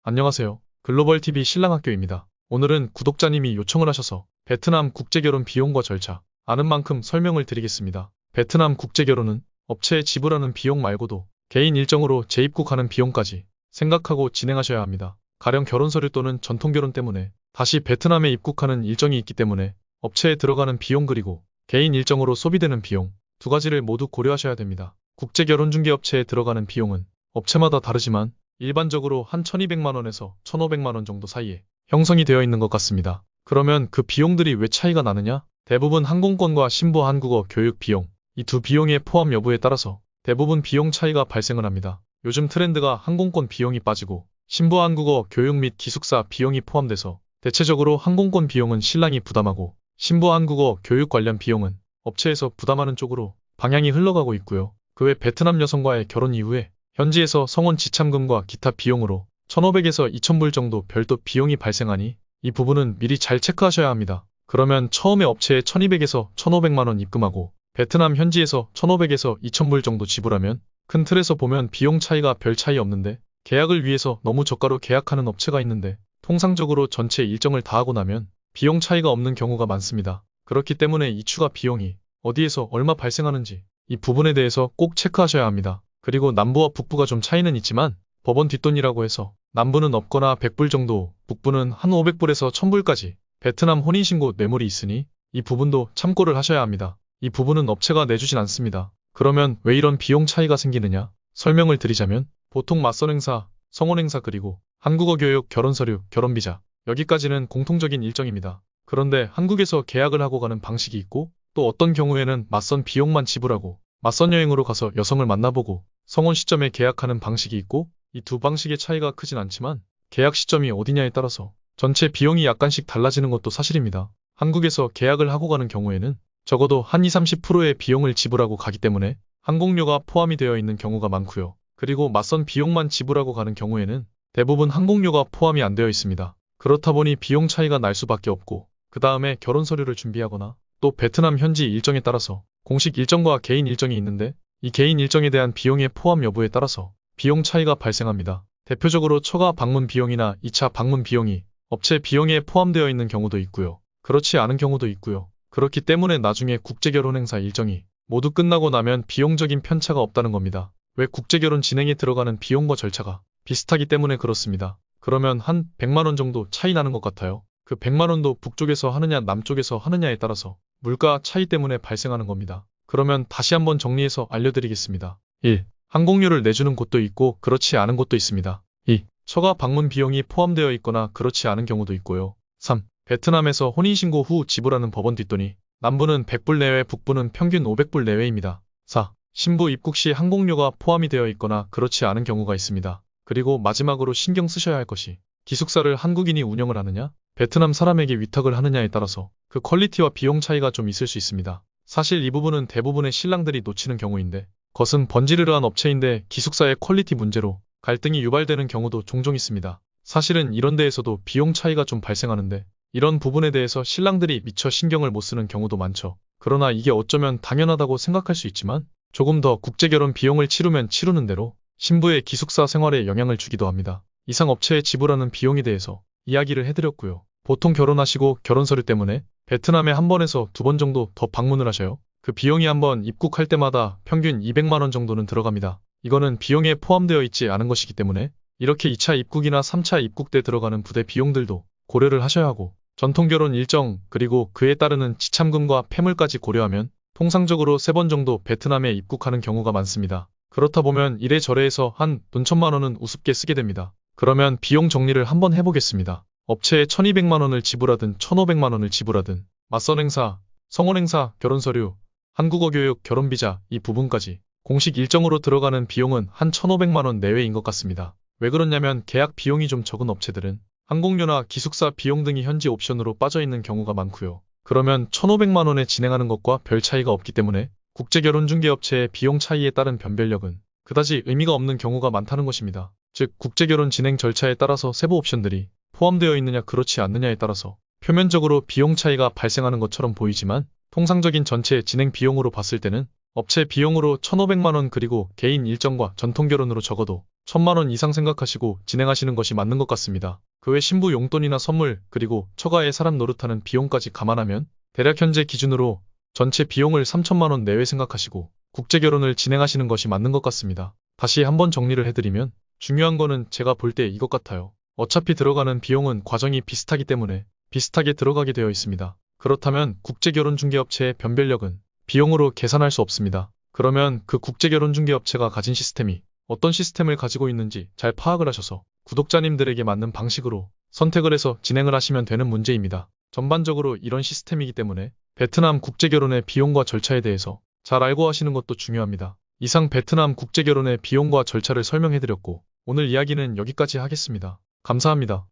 안녕하세요. 글로벌TV 신랑학교입니다. 오늘은 구독자님이 요청을 하셔서 베트남 국제결혼 비용과 절차, 아는 만큼 설명을 드리겠습니다. 베트남 국제결혼은 업체에 지불하는 비용 말고도 개인 일정으로 재입국하는 비용까지 생각하고 진행하셔야 합니다. 가령 결혼서류 또는 전통결혼 때문에 다시 베트남에 입국하는 일정이 있기 때문에 업체에 들어가는 비용 그리고 개인 일정으로 소비되는 비용 두 가지를 모두 고려하셔야 됩니다. 국제결혼중개업체에 들어가는 비용은 업체마다 다르지만 일반적으로 한 1200만 원에서 1500만 원 정도 사이에 형성이 되어 있는 것 같습니다. 그러면 그 비용들이 왜 차이가 나느냐? 대부분 항공권과 신부 한국어 교육 비용, 이 두 비용의 포함 여부에 따라서 대부분 비용 차이가 발생을 합니다. 요즘 트렌드가 항공권 비용이 빠지고 신부 한국어 교육 및 기숙사 비용이 포함돼서 대체적으로 항공권 비용은 신랑이 부담하고 신부 한국어 교육 관련 비용은 업체에서 부담하는 쪽으로 방향이 흘러가고 있고요. 그 외 베트남 여성과의 결혼 이후에 현지에서 성혼 지참금과 기타 비용으로 1,500에서 2,000불 정도 별도 비용이 발생하니 이 부분은 미리 잘 체크하셔야 합니다. 그러면 처음에 업체에 1,200에서 1,500만 원 입금하고 베트남 현지에서 1,500에서 2,000불 정도 지불하면 큰 틀에서 보면 비용 차이가 별 차이 없는데 계약을 위해서 너무 저가로 계약하는 업체가 있는데 통상적으로 전체 일정을 다 하고 나면 비용 차이가 없는 경우가 많습니다. 그렇기 때문에 이 추가 비용이 어디에서 얼마 발생하는지 이 부분에 대해서 꼭 체크하셔야 합니다. 그리고 남부와 북부가 좀 차이는 있지만 법원 뒷돈이라고 해서 남부는 없거나 100불 정도, 북부는 한 500불에서 1000불까지 베트남 혼인신고 뇌물이 있으니 이 부분도 참고를 하셔야 합니다. 이 부분은 업체가 내주진 않습니다. 그러면 왜 이런 비용 차이가 생기느냐? 설명을 드리자면 보통 맞선 행사, 성혼 행사 그리고 한국어 교육, 결혼서류, 결혼비자 여기까지는 공통적인 일정입니다. 그런데 한국에서 계약을 하고 가는 방식이 있고 또 어떤 경우에는 맞선 비용만 지불하고 맞선 여행으로 가서 여성을 만나보고 성혼 시점에 계약하는 방식이 있고 이 두 방식의 차이가 크진 않지만 계약 시점이 어디냐에 따라서 전체 비용이 약간씩 달라지는 것도 사실입니다. 한국에서 계약을 하고 가는 경우에는 적어도 한 20-30%의 비용을 지불하고 가기 때문에 항공료가 포함이 되어 있는 경우가 많고요. 그리고 맞선 비용만 지불하고 가는 경우에는 대부분 항공료가 포함이 안 되어 있습니다. 그렇다 보니 비용 차이가 날 수밖에 없고 그 다음에 결혼 서류를 준비하거나 또 베트남 현지 일정에 따라서 공식 일정과 개인 일정이 있는데 이 개인 일정에 대한 비용의 포함 여부에 따라서 비용 차이가 발생합니다. 대표적으로 처가 방문 비용이나 2차 방문 비용이 업체 비용에 포함되어 있는 경우도 있고요. 그렇지 않은 경우도 있고요. 그렇기 때문에 나중에 국제결혼 행사 일정이 모두 끝나고 나면 비용적인 편차가 없다는 겁니다. 왜 국제결혼 진행에 들어가는 비용과 절차가 비슷하기 때문에 그렇습니다. 그러면 한 100만 원 정도 차이 나는 것 같아요. 그 100만 원도 북쪽에서 하느냐 남쪽에서 하느냐에 따라서 물가 차이 때문에 발생하는 겁니다. 그러면 다시 한번 정리해서 알려드리겠습니다. 1. 항공료를 내주는 곳도 있고 그렇지 않은 곳도 있습니다. 2. 처가 방문 비용이 포함되어 있거나 그렇지 않은 경우도 있고요. 3. 베트남에서 혼인신고 후 지불하는 법원 뒷돈이 남부는 100불 내외, 북부는 평균 500불 내외입니다. 4. 신부 입국 시 항공료가 포함이 되어 있거나 그렇지 않은 경우가 있습니다. 그리고 마지막으로 신경 쓰셔야 할 것이 기숙사를 한국인이 운영을 하느냐, 베트남 사람에게 위탁을 하느냐에 따라서 그 퀄리티와 비용 차이가 좀 있을 수 있습니다. 사실 이 부분은 대부분의 신랑들이 놓치는 경우인데 것은 번지르르한 업체인데 기숙사의 퀄리티 문제로 갈등이 유발되는 경우도 종종 있습니다. 사실은 이런 데에서도 비용 차이가 좀 발생하는데 이런 부분에 대해서 신랑들이 미처 신경을 못 쓰는 경우도 많죠. 그러나 이게 어쩌면 당연하다고 생각할 수 있지만 조금 더 국제결혼 비용을 치르면 치르는 대로 신부의 기숙사 생활에 영향을 주기도 합니다. 이상 업체에 지불하는 비용에 대해서 이야기를 해드렸고요. 보통 결혼하시고 결혼서류 때문에 베트남에 한 번에서 두 번 정도 더 방문을 하셔요. 그 비용이 한 번 입국할 때마다 평균 200만 원 정도는 들어갑니다. 이거는 비용에 포함되어 있지 않은 것이기 때문에 이렇게 2차 입국이나 3차 입국 때 들어가는 부대 비용들도 고려를 하셔야 하고 전통결혼 일정 그리고 그에 따르는 지참금과 폐물까지 고려하면 통상적으로 3번 정도 베트남에 입국하는 경우가 많습니다. 그렇다 보면 이래저래 해서 한 돈 1000만 원은 우습게 쓰게 됩니다. 그러면 비용 정리를 한번 해보겠습니다. 업체에 1200만 원을 지불하든 1500만 원을 지불하든 맞선 행사, 성혼 행사, 결혼서류, 한국어 교육, 결혼비자 이 부분까지 공식 일정으로 들어가는 비용은 한 1500만 원 내외인 것 같습니다. 왜 그러냐면 계약 비용이 좀 적은 업체들은 항공료나 기숙사 비용 등이 현지 옵션으로 빠져있는 경우가 많고요. 그러면 1500만 원에 진행하는 것과 별 차이가 없기 때문에 국제결혼중개업체의 비용 차이에 따른 변별력은 그다지 의미가 없는 경우가 많다는 것입니다. 즉 국제결혼 진행 절차에 따라서 세부 옵션들이 포함되어 있느냐 그렇지 않느냐에 따라서 표면적으로 비용 차이가 발생하는 것처럼 보이지만 통상적인 전체 진행 비용으로 봤을 때는 업체 비용으로 1,500만 원 그리고 개인 일정과 전통결혼으로 적어도 1,000만 원 이상 생각하시고 진행하시는 것이 맞는 것 같습니다. 그 외 신부 용돈이나 선물 그리고 처가에 사람 노릇하는 비용까지 감안하면 대략 현재 기준으로 전체 비용을 3,000만 원 내외 생각하시고 국제결혼을 진행하시는 것이 맞는 것 같습니다. 다시 한번 정리를 해드리면 중요한 거는 제가 볼 때 이것 같아요. 어차피 들어가는 비용은 과정이 비슷하기 때문에 비슷하게 들어가게 되어 있습니다. 그렇다면 국제결혼중개업체의 변별력은 비용으로 계산할 수 없습니다. 그러면 그 국제결혼중개업체가 가진 시스템이 어떤 시스템을 가지고 있는지 잘 파악을 하셔서 구독자님들에게 맞는 방식으로 선택을 해서 진행을 하시면 되는 문제입니다. 전반적으로 이런 시스템이기 때문에 베트남 국제결혼의 비용과 절차에 대해서 잘 알고 하시는 것도 중요합니다. 이상 베트남 국제결혼의 비용과 절차를 설명해드렸고 오늘 이야기는 여기까지 하겠습니다. 감사합니다.